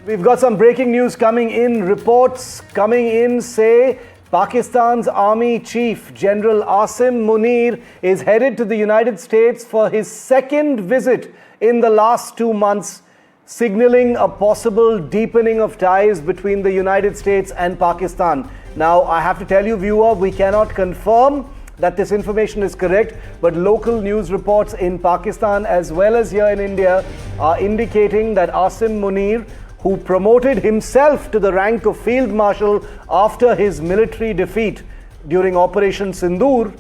We've got some breaking news coming in. Reports coming in say Pakistan's Army Chief General Asim Munir is headed to the United States for his second visit in the last 2 months, signaling a possible deepening of ties between the United States and Pakistan. Now, I have to tell you, viewer, we cannot confirm that this information is correct, but local news reports in Pakistan as well as here in India are indicating that Asim Munir, who promoted himself to the rank of Field Marshal after his military defeat during Operation Sindoor,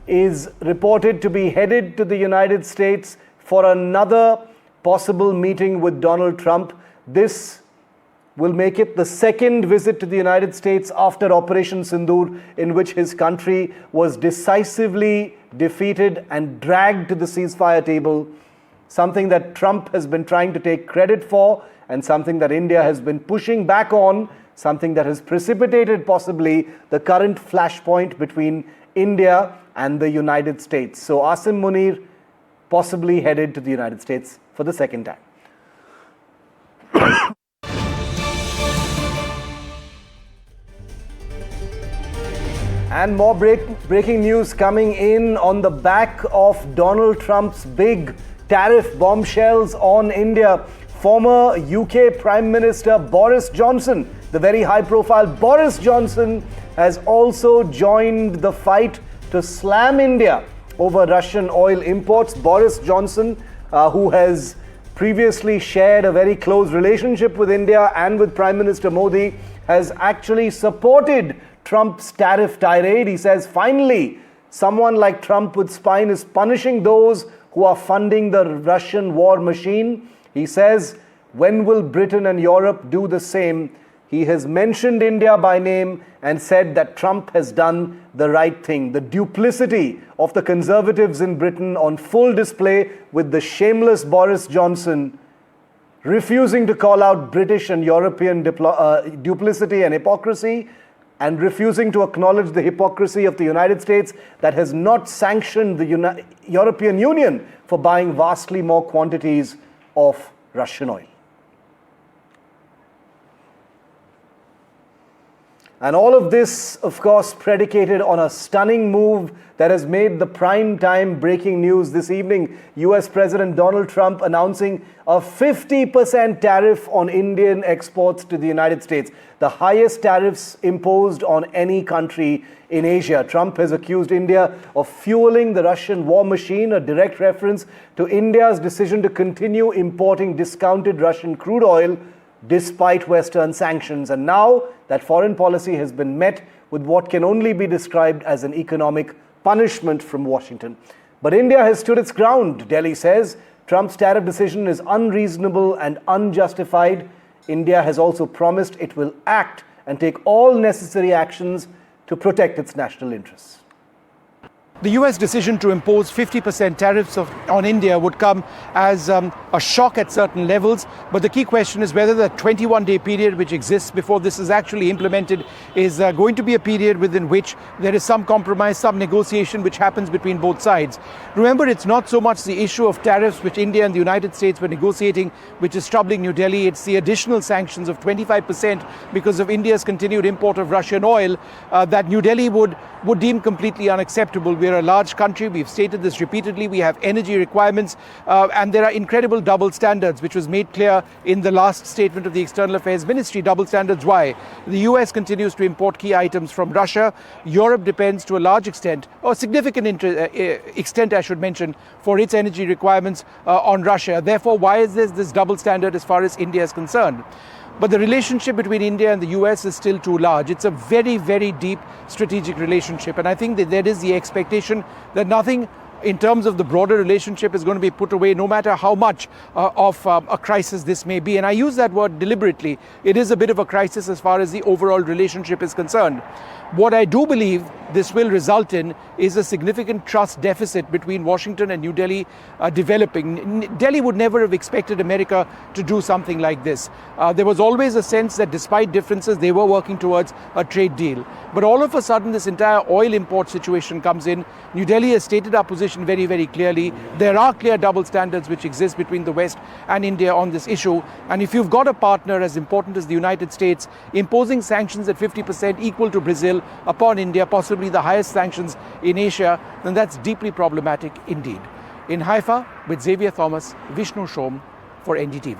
is reported to be headed to the United States for another possible meeting with Donald Trump. This will make it the second visit to the United States after Operation Sindoor, in which his country was decisively defeated and dragged to the ceasefire table, something that Trump has been trying to take credit for and something that India has been pushing back on, something that has precipitated possibly the current flashpoint between India and the United States. So Asim Munir possibly headed to the United States for the second time. And more breaking news coming in on the back of Donald Trump's big tariff bombshells on India. Former UK Prime Minister Boris Johnson, the very high-profile Boris Johnson, has also joined the fight to slam India over Russian oil imports. Boris Johnson, who has previously shared a very close relationship with India and with Prime Minister Modi, has actually supported Trump's tariff tirade. He says, finally, someone like Trump with spine is punishing those who are funding the Russian war machine. He says, when will Britain and Europe do the same? He has mentioned India by name and said that Trump has done the right thing. The duplicity of the Conservatives in Britain on full display, with the shameless Boris Johnson refusing to call out British and European duplicity and hypocrisy, and refusing to acknowledge the hypocrisy of the United States that has not sanctioned the European Union for buying vastly more quantities of Russian oil. And all of this, of course, predicated on a stunning move that has made the prime time breaking news this evening. US President Donald Trump announcing a 50% tariff on Indian exports to the United States, the highest tariffs imposed on any country in Asia. Trump has accused India of fueling the Russian war machine, a direct reference to India's decision to continue importing discounted Russian crude oil despite Western sanctions. And now that foreign policy has been met with what can only be described as an economic punishment from Washington. But India has stood its ground, Delhi says. Trump's tariff decision is unreasonable and unjustified. India has also promised it will act and take all necessary actions to protect its national interests. The US decision to impose 50% tariffs on India would come as a shock at certain levels, but the key question is whether the 21-day period which exists before this is actually implemented is going to be a period within which there is some compromise, some negotiation which happens between both sides. Remember, it's not so much the issue of tariffs which India and the United States were negotiating which is troubling New Delhi. It's the additional sanctions of 25% because of India's continued import of Russian oil that New Delhi would deem completely unacceptable. We're a large country. We've stated this repeatedly. We have energy requirements and there are incredible double standards, which was made clear in the last statement of the External Affairs Ministry. Double standards why? The US continues to import key items from Russia. Europe depends to a large extent, or significant extent I should mention, for its energy requirements on Russia. Therefore, why is this double standard as far as India is concerned? But the relationship between India and the US is still too large. It's a very, very deep strategic relationship. And I think that there is the expectation that nothing in terms of the broader relationship is going to be put away, no matter how much of a crisis this may be. And I use that word deliberately. It is a bit of a crisis as far as the overall relationship is concerned. What I do believe this will result in is a significant trust deficit between Washington and New Delhi developing. Delhi would never have expected America to do something like this. There was always a sense that despite differences, they were working towards a trade deal. But all of a sudden, this entire oil import situation comes in. New Delhi has stated our position position very, very clearly. There are clear double standards which exist between the West and India on this issue. And if you've got a partner as important as the United States imposing sanctions at 50% equal to Brazil upon India, possibly the highest sanctions in Asia, then that's deeply problematic indeed. In Haifa, with Xavier Thomas, Vishnu Shom for NDTV.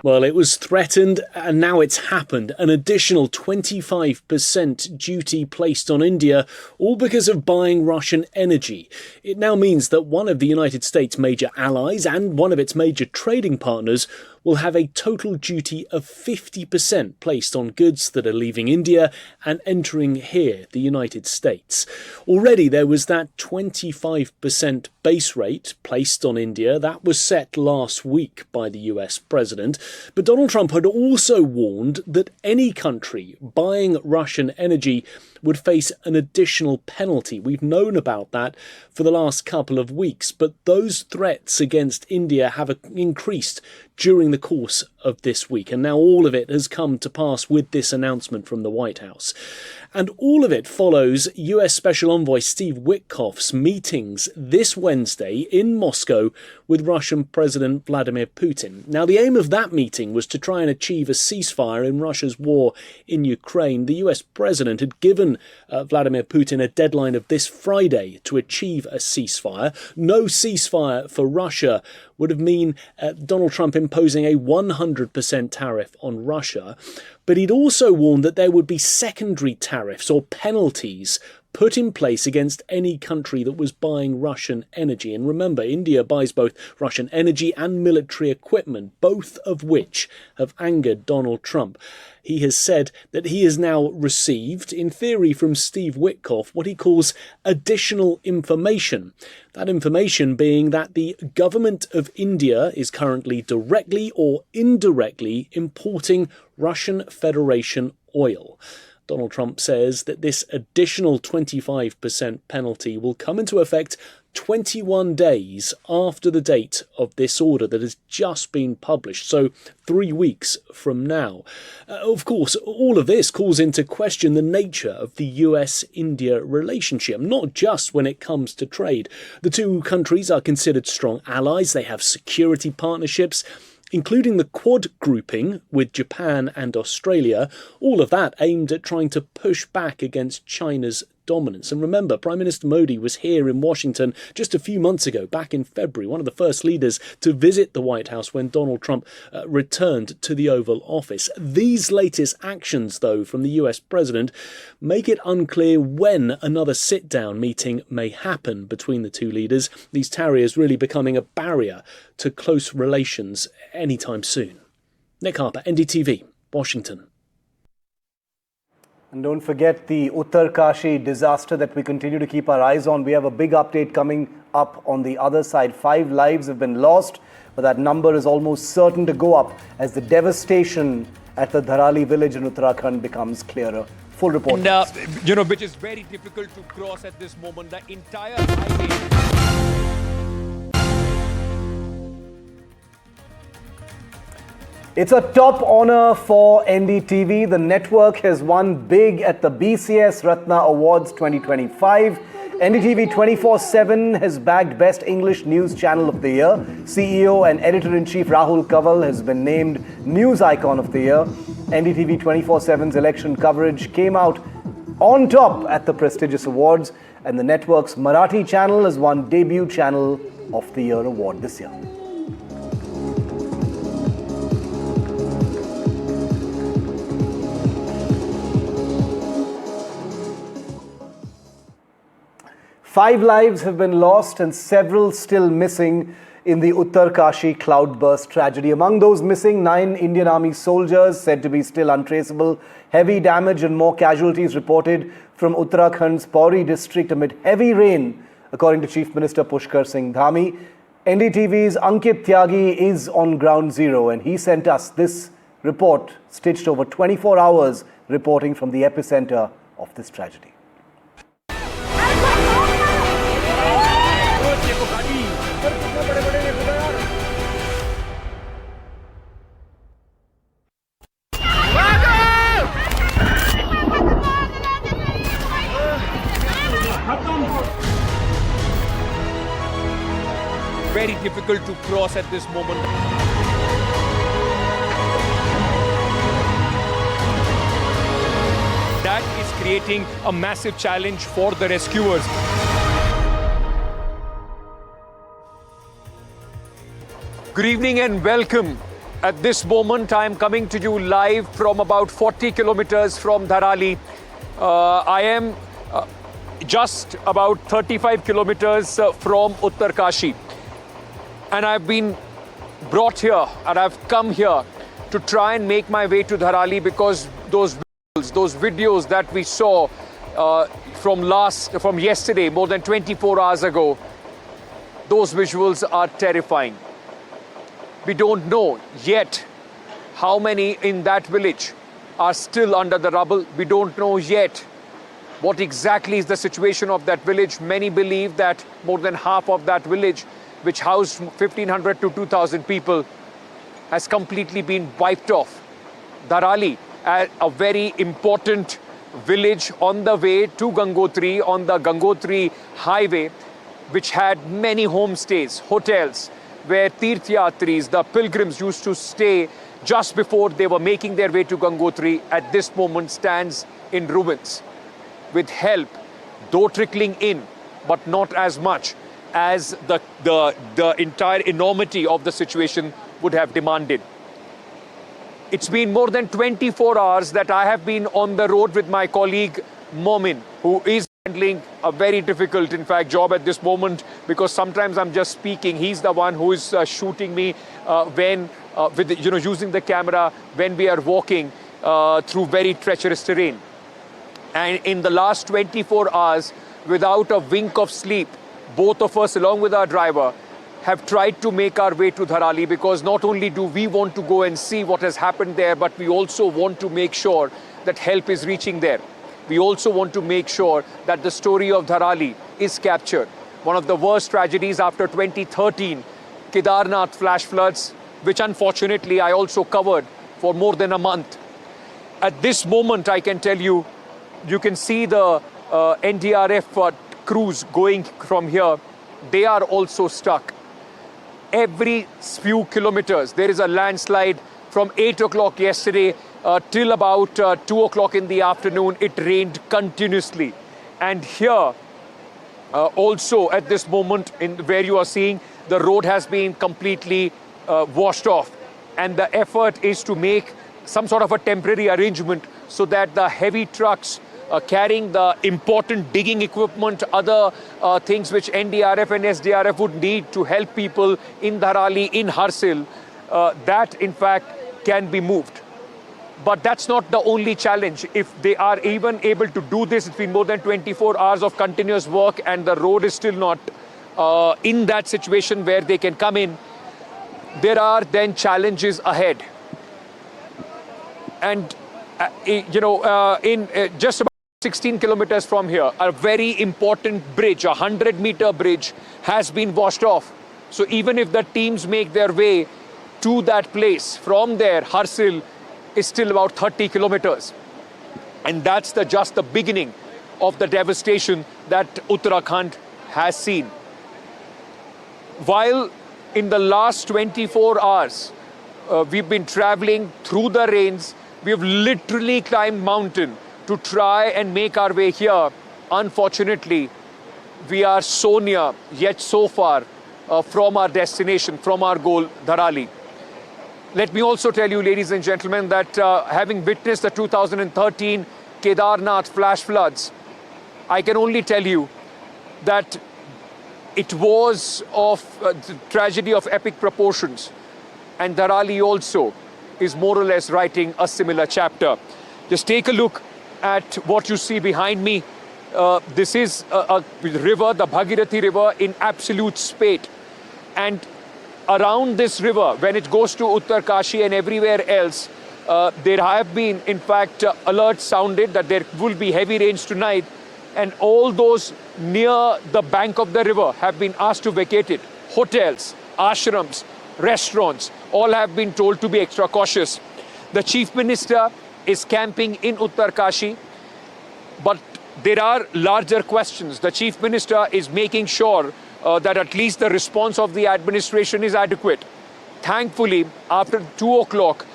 Well, it was threatened and now it's happened. An additional 25% duty placed on India, all because of buying Russian energy. It now means that one of the United States' major allies and one of its major trading partners will have a total duty of 50% placed on goods that are leaving India and entering here, the United States. Already there was that 25% base rate placed on India. That was set last week by the US president. But Donald Trump had also warned that any country buying Russian energy would face an additional penalty. We've known about that for the last couple of weeks, but those threats against India have increased during the course of this week, and now all of it has come to pass with this announcement from the White House. And all of it follows US Special Envoy Steve Witkoff's meetings this Wednesday in Moscow with Russian President Vladimir Putin. Now, the aim of that meeting was to try and achieve a ceasefire in Russia's war in Ukraine. The US president had given Vladimir Putin a deadline of this Friday to achieve a ceasefire. No ceasefire for Russia would have mean Donald Trump imposing a 100% tariff on Russia. But he'd also warned that there would be secondary tariffs or penalties put in place against any country that was buying Russian energy. And remember, India buys both Russian energy and military equipment, both of which have angered Donald Trump. He has said that he has now received, in theory from Steve Witkoff, what he calls additional information. That information being that the government of India is currently directly or indirectly importing Russian Federation oil. Donald Trump says that this additional 25% penalty will come into effect 21 days after the date of this order that has just been published, so 3 weeks from now. Of course, all of this calls into question the nature of the US-India relationship, not just when it comes to trade. The two countries are considered strong allies. They have security partnerships, including the Quad grouping with Japan and Australia, all of that aimed at trying to push back against China's dominance. And remember, Prime Minister Modi was here in Washington just a few months ago, back in February, one of the first leaders to visit the White House when Donald Trump returned to the Oval Office. These latest actions, though, from the US president make it unclear when another sit-down meeting may happen between the two leaders, these tariffs really becoming a barrier to close relations anytime soon. Nick Harper, NDTV, Washington. And don't forget the Uttarkashi disaster that we continue to keep our eyes on. We have a big update coming up on the other side. 5 lives have been lost, but that number is almost certain to go up as the devastation at the Dharali village in Uttarakhand becomes clearer. Full report. And, which is very difficult to cross at this moment. The entire highway. It's a top honor for NDTV. The network has won big at the BCS Ratna Awards 2025. NDTV 24/7 has bagged Best English News Channel of the Year. CEO and Editor-in-Chief Rahul Kanwal has been named News Icon of the Year. NDTV 24/7's election coverage came out on top at the prestigious awards, and the network's Marathi channel has won Debut Channel of the Year award this year. Five lives have been lost and several still missing in the Uttarkashi cloudburst tragedy. Among those missing, 9 Indian Army soldiers said to be still untraceable. Heavy damage and more casualties reported from Uttarakhand's Pauri district amid heavy rain, according to Chief Minister Pushkar Singh Dhami. NDTV's Ankit Tyagi is on ground zero, and he sent us this report stitched over 24 hours reporting from the epicenter of this tragedy. very difficult to cross at this moment. That is creating a massive challenge for the rescuers. Good evening and welcome. At this moment, I am coming to you live from about 40 kilometers from Dharali. I am just about 35 kilometers from Uttarkashi. And I've been brought here and I've come here to try and make my way to Dharali because those videos that we saw from yesterday, more than 24 hours ago, those visuals are terrifying. We don't know yet how many in that village are still under the rubble. We don't know yet what exactly is the situation of that village. Many believe that more than half of that village, which housed 1,500 to 2,000 people, has completely been wiped off. Dharali, a very important village on the way to Gangotri, on the Gangotri highway, which had many homestays, hotels, where Tirthyatris, the pilgrims, used to stay just before they were making their way to Gangotri, at this moment stands in ruins. With help, though trickling in, but not as much as the entire enormity of the situation would have demanded. It's been more than 24 hours that I have been on the road with my colleague Momin, who is handling a very difficult, in fact, job at this moment, because sometimes I'm just speaking. He's the one who is shooting me using the camera when we are walking through very treacherous terrain. And in the last 24 hours, without a wink of sleep, both of us, along with our driver, have tried to make our way to Dharali, because not only do we want to go and see what has happened there, but we also want to make sure that help is reaching there. We also want to make sure that the story of Dharali is captured. One of the worst tragedies after 2013, Kedarnath flash floods, which unfortunately I also covered for more than a month. At this moment, I can tell you, you can see the NDRF crews going from here. They are also stuck. Every few kilometers, there is a landslide. From 8 o'clock yesterday till about 2 o'clock in the afternoon, it rained continuously. And here, also at this moment, where you are seeing, the road has been completely washed off. And the effort is to make some sort of a temporary arrangement so that the heavy trucks carrying the important digging equipment, other things which NDRF and SDRF would need to help people in Dharali, in Harsil, that in fact can be moved. But that's not the only challenge. If they are even able to do this, it's been more than 24 hours of continuous work and the road is still not in that situation where they can come in, there are then challenges ahead. And, just about 16 kilometers from here, a very important bridge, a 100-meter bridge, has been washed off. So even if the teams make their way to that place, from there, Harsil is still about 30 kilometers. And that's just the beginning of the devastation that Uttarakhand has seen. While in the last 24 hours, we've been traveling through the rains, we've literally climbed mountain to try and make our way here. Unfortunately, we are so near, yet so far from our destination, from our goal, Dharali. Let me also tell you, ladies and gentlemen, that having witnessed the 2013 Kedarnath flash floods, I can only tell you that it was of tragedy of epic proportions. And Dharali also is more or less writing a similar chapter. Just take a look at what you see behind me. This is a river, the Bhagirathi River, in absolute spate. And around this river, when it goes to Uttarkashi and everywhere else, there have been, in fact, alerts sounded that there will be heavy rains tonight. And all those near the bank of the river have been asked to vacate it. Hotels, ashrams, restaurants, all have been told to be extra cautious. The Chief Minister is camping in Uttarkashi, but there are larger questions. The Chief Minister is making sure that at least the response of the administration is adequate. Thankfully, after 2 o'clock,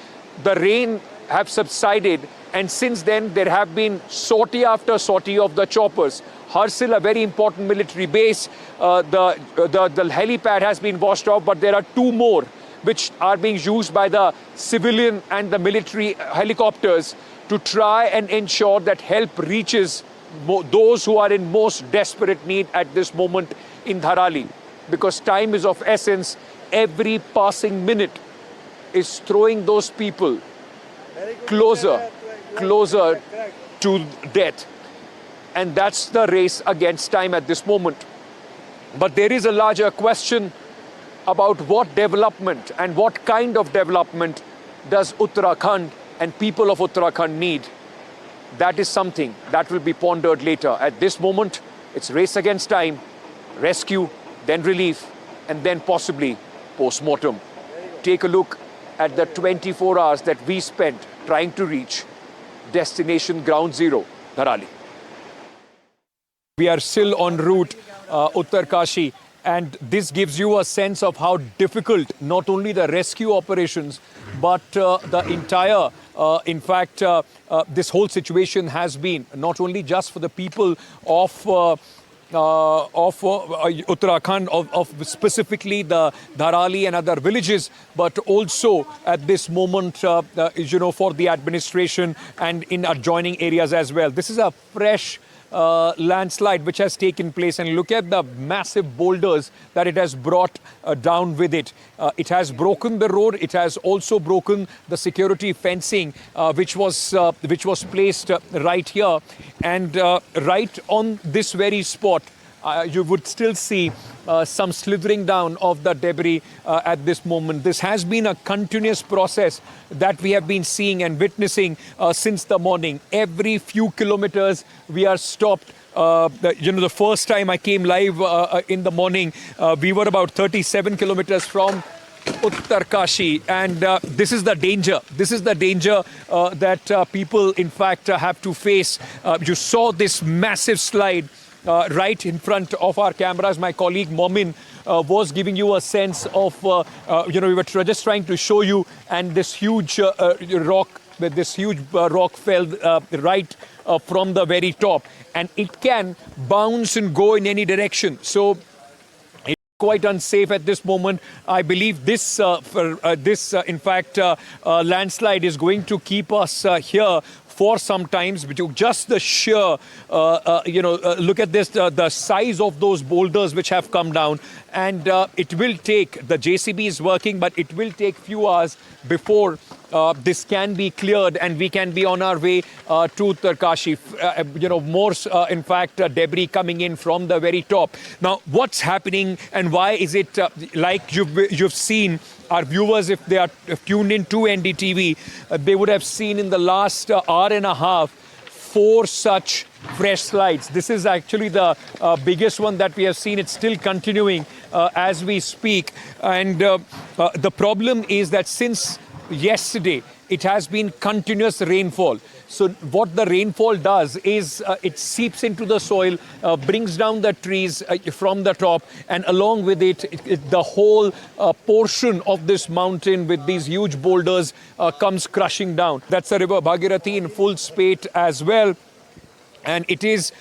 the rain have subsided, and since then there have been sortie after sortie of the choppers. Harsil, a very important military base, the helipad has been washed off, but there are 2 more which are being used by the civilian and the military helicopters to try and ensure that help reaches those who are in most desperate need at this moment in Dharali. Because time is of essence, every passing minute is throwing those people closer to death. And that's the race against time at this moment. But there is a larger question about what development and what kind of development does Uttarakhand and people of Uttarakhand need. That is something that will be pondered later. At this moment, it's race against time, rescue, then relief, and then possibly post-mortem. Take a look at the 24 hours that we spent trying to reach destination ground zero, Dharali. We are still en route, Uttarkashi, and this gives you a sense of how difficult not only the rescue operations, but the entire, this whole situation has been, not only just for the people of Uttarakhand, of specifically the Dharali and other villages, but also at this moment, for the administration and in adjoining areas as well. This is a fresh landslide which has taken place, and look at the massive boulders that it has brought down with it. It has broken the road. It has also broken the security fencing which was placed right here, and right on this very spot. You would still see some slithering down of the debris at this moment. This has been a continuous process that we have been seeing and witnessing since the morning. Every few kilometers we are stopped. The first time I came live in the morning, we were about 37 kilometers from Uttarkashi, and this is the danger. This is the danger that people, in fact, have to face. You saw this massive slide right in front of our cameras. My colleague Momin was giving you a sense of, we were just trying to show you, and this huge rock fell right from the very top, and it can bounce and go in any direction. So it's quite unsafe at this moment. I believe this, landslide is going to keep us here for some times, but just the sheer, look at this, the size of those boulders which have come down, and it will take, the JCB is working, but it will take few hours before this can be cleared and we can be on our way to Uttarkashi. Debris coming in from the very top. Now, what's happening and why is it like you've seen? Our viewers, if they are tuned in to NDTV, they would have seen in the last hour and a half 4 such fresh slides. This is actually the biggest one that we have seen. It's still continuing as we speak. And the problem is that since yesterday, it has been continuous rainfall. So what the rainfall does is it seeps into the soil, brings down the trees from the top, and along with it, the whole portion of this mountain with these huge boulders comes crushing down. That's the river Bhagirathi in full spate as well. And it is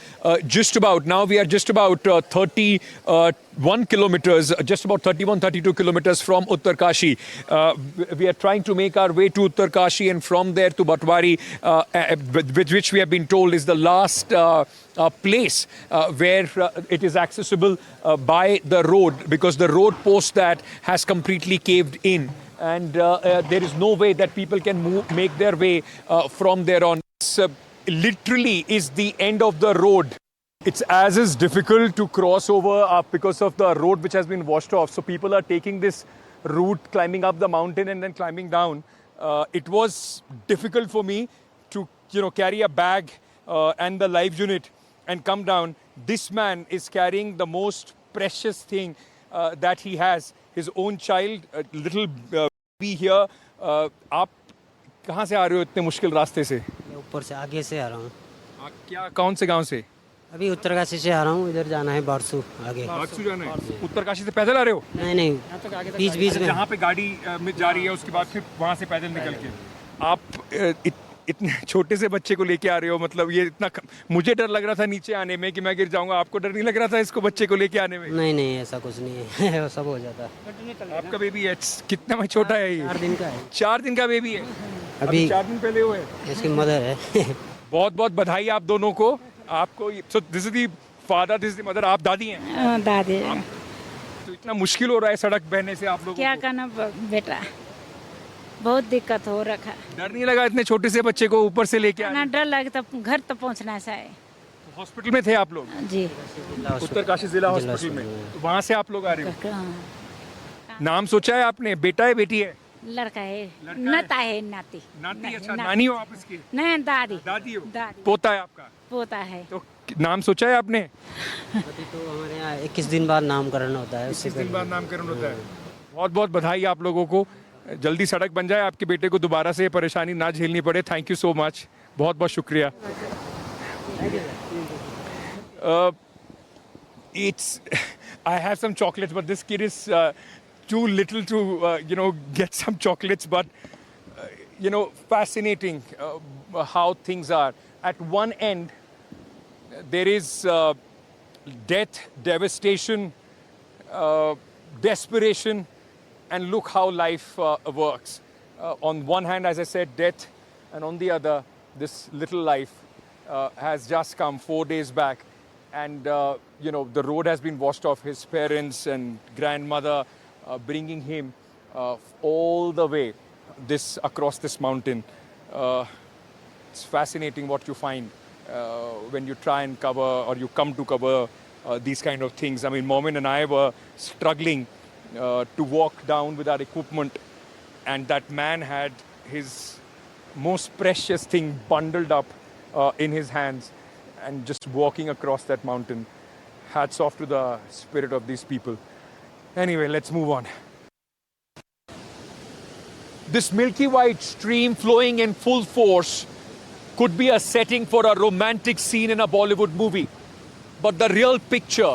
just about, now we are just about 31 kilometers, just about 31, 32 kilometers from Uttarkashi. We are trying to make our way to Uttarkashi, and from there to Batwari, which we have been told is the last place where it is accessible by the road, because the road post that has completely caved in. And there is no way that people can make their way from there on. Literally is the end of the road. It's as is difficult to cross over because of the road which has been washed off. So people are taking this route, climbing up the mountain and then climbing down. It was difficult for me to, carry a bag and the live unit and come down. This man is carrying the most precious thing that he has, his own child, a little baby here. आप कहाँ से आ रहे हो इतने मुश्किल रास्ते से? ऊपर से आगे से आ रहा हूँ। क्या कौन से गांव से? अभी उत्तरकाशी से आ रहा हूँ, इधर जाना है बारसू आगे। बारसू जाना है? उत्तरकाशी से पैदल आ रहे हो? नहीं नहीं, बीच बीच में जहाँ पे गाड़ी में जा रही है उसके बाद फिर वहाँ से पैदल निकल के आप इतने छोटे से बच्चे को लेके आ रहे हो, मतलब ये इतना मुझे डर लग रहा था नीचे आने में कि मैं गिर जाऊंगा, आपको डर नहीं लग रहा था इसको बच्चे को लेके आने में? नहीं नहीं, ऐसा कुछ नहीं है। वो सब हो जाता है। आपका बेबी है कितना में छोटा है ये? 4 दिन का है। 4 दिन का बेबी है? अभी 4 दिन पहले हुए है? इसकी मदर है। बहुत बहुत बधाई आप दोनों को। आपको so this is the father, this is the mother, आप दादी हैं? दादी। तो इतना मुश्किल हो रहा है सड़क बहने से आप लोगों क्या को? करना बेटा, बहुत दिक्कत हो रखा। डर नहीं लगा इतने छोटे से बच्चे को ऊपर से लेके ना आने? डर लगे तो घर तो पहुंचना है। हॉस्पिटल में थे आप लोग? जी। उत्तरकाशी जिला हॉस्पिटल में, तो वहाँ से आप लोग आ रहे हो? हाँ। नाम सोचा है आपने? बेटा है बेटी है? लड़का है, लड़का नाता है, नाती। नाती? अच्छा, नानी हो आप इसकी? नहीं, दादी। दादी हो? दादी। पोता है आपका? पोता है। तो नाम सोचा है आपने? अभी तो हमारे यहाँ 21 दिन बाद नामकरण होता है। 21 दिन बाद नामकरण होता है। बहुत बहुत बधाई आप लोगों को, जल्दी सड़क बन जाए, आपके बेटे को दोबारा से ये परेशानी ना झेलनी पड़े। थैंक यू सो मच, बहुत बहुत शुक्रिया। It's I have some chocolates, but this kid is too little to get some chocolates. But fascinating how things are. At one end, there is death, devastation, desperation, and look how life works. On one hand, as I said, death, and on the other, this little life has just come 4 days back. And, the road has been washed off. His parents and grandmother bringing him all the way across this mountain. It's fascinating what you find when you try and cover, or you come to cover these kind of things. I mean, Momin and I were struggling to walk down with our equipment, and that man had his most precious thing bundled up in his hands and just walking across that mountain. Hats off to the spirit of these people. Anyway, let's move on. This milky white stream flowing in full force could be a setting for a romantic scene in a Bollywood movie. But the real picture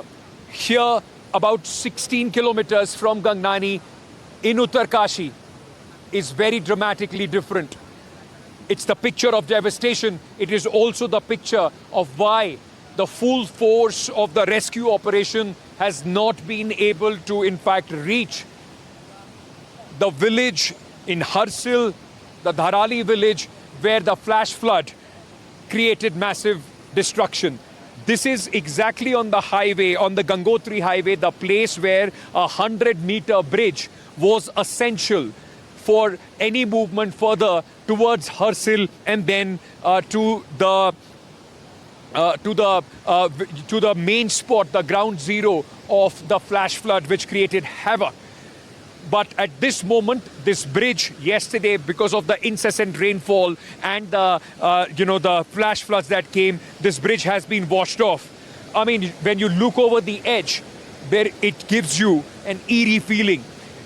here, about 16 kilometers from Gangnani in Uttarkashi, is very dramatically different. It's the picture of devastation. It is also the picture of why the full force of the rescue operation has not been able to, in fact, reach the village in Harsil, the Dharali village, where the flash flood created massive destruction. This is exactly on the highway, on the Gangotri highway, the place where a 100-meter bridge was essential for any movement further towards Harsil and then to the main spot, the ground zero of the flash flood, which created havoc. But at this moment, this bridge yesterday, because of the incessant rainfall and the flash floods that came, this bridge has been washed off. I mean, when you look over the edge, there it gives you an eerie feeling.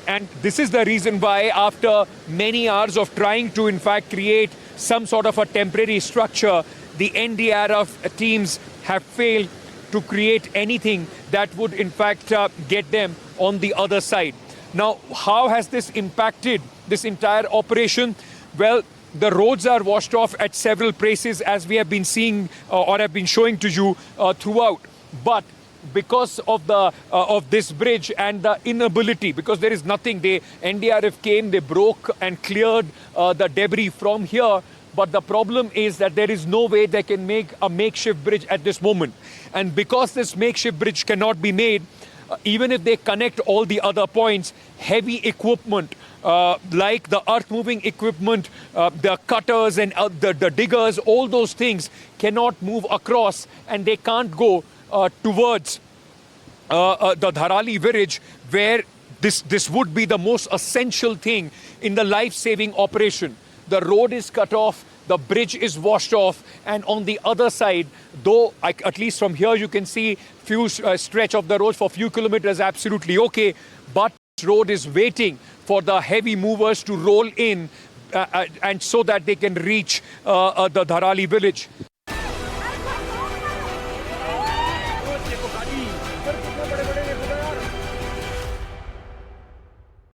And this is the reason why, after many hours of trying to, in fact, create some sort of a temporary structure, the NDRF teams have failed to create anything that would, in fact, get them on the other side. Now, how has this impacted this entire operation? Well, the roads are washed off at several places, as we have been seeing or have been showing to you throughout. But because of this bridge and the inability, because there is nothing, the NDRF came, they broke and cleared the debris from here. But the problem is that there is no way they can make a makeshift bridge at this moment. And because this makeshift bridge cannot be made, even if they connect all the other points, heavy equipment like the earth-moving equipment, the cutters and the diggers, all those things cannot move across, and they can't go towards the Dharali village, where this would be the most essential thing in the life-saving operation. The road is cut off, the bridge is washed off, and on the other side, though at least from here you can see few stretch of the road for few kilometers absolutely okay, but this road is waiting for the heavy movers to roll in and so that they can reach the Dharali village.